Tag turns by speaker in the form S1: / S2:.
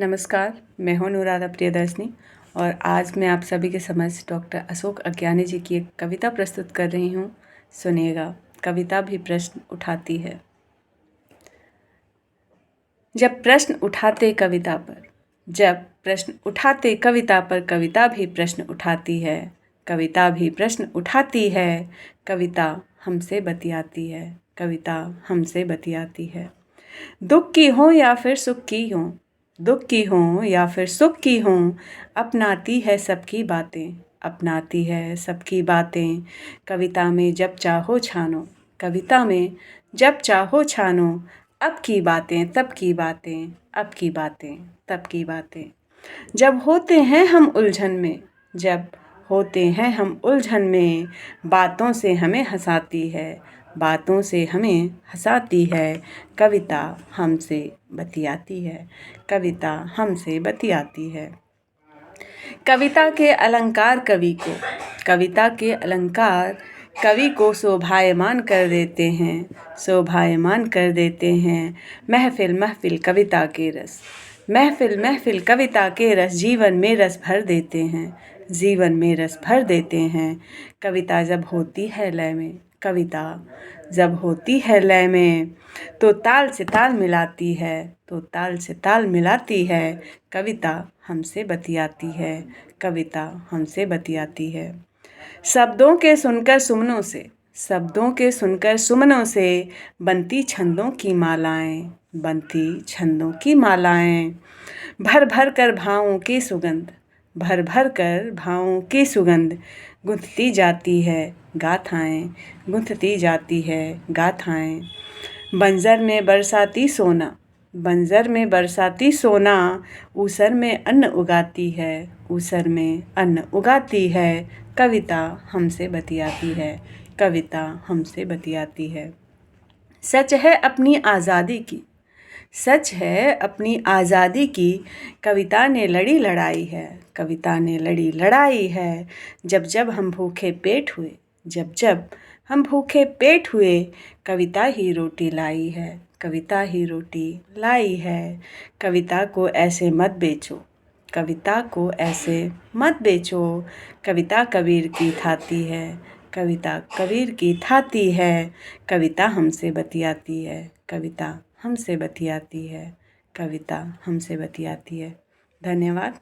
S1: नमस्कार, मैं हूं अनुराधा प्रियदर्शनी और आज मैं आप सभी के समक्ष डॉक्टर अशोक अज्ञानी जी की एक कविता प्रस्तुत कर रही हूं। सुनिएगा। कविता भी प्रश्न उठाती है। जब प्रश्न उठाते कविता पर, जब प्रश्न उठाते कविता पर, कविता भी प्रश्न उठाती है। कविता भी प्रश्न उठाती है। कविता हमसे बतियाती है। कविता हमसे बतियाती है। दुख की हो या फिर सुख की हो, दुख की हो या फिर सुख की हो, अपनाती है सबकी बातें, अपनाती है सबकी बातें। कविता में जब चाहो छानो, कविता में जब चाहो छानो, अब की बातें तब की बातें, अब की बातें तब की बातें। जब होते हैं हम उलझन में, जब होते हैं हम उलझन में, बातों से हमें हंसाती है, बातों से हमें हंसाती है। कविता हमसे बतियाती है। कविता हमसे बतियाती है। कविता के अलंकार कवि को, कविता के अलंकार कवि को शोभायमान कर देते हैं, शोभायमान कर देते हैं। महफिल महफिल कविता के रस, महफिल महफिल कविता के रस जीवन में रस भर देते हैं, जीवन में रस भर देते हैं। कविता जब होती है लय में, कविता जब होती है लय में, तो ताल से ताल मिलाती है, तो ताल से ताल मिलाती है। कविता हमसे बतियाती है। कविता हमसे बतियाती है। शब्दों के सुनकर सुमनों से, शब्दों के सुनकर सुमनों से, बनती छंदों की मालाएं, बनती छंदों की मालाएं। भर भर कर भावों की सुगंध, भर भर कर भावों की सुगंध, गुंथती जाती है गाथाएं, गुंथती जाती है गाथाएं। बंजर में बरसाती सोना, बंजर में बरसाती सोना, ऊसर में अन्न उगाती है, ऊसर में अन्न उगाती है। कविता हमसे बतियाती है। कविता हमसे बतियाती है। सच है अपनी आज़ादी की, सच है अपनी आज़ादी की, कविता ने लड़ी लड़ाई है, कविता ने लड़ी लड़ाई है। जब जब हम भूखे पेट हुए, जब जब हम भूखे पेट हुए, कविता ही रोटी लाई है, कविता ही रोटी लाई है। कविता को ऐसे मत बेचो, कविता को ऐसे मत बेचो, कविता कबीर की थाती है, कविता कबीर की थाती है। कविता हमसे बतियाती है। कविता हमसे बतियाती है। कविता हमसे बतियाती है। धन्यवाद।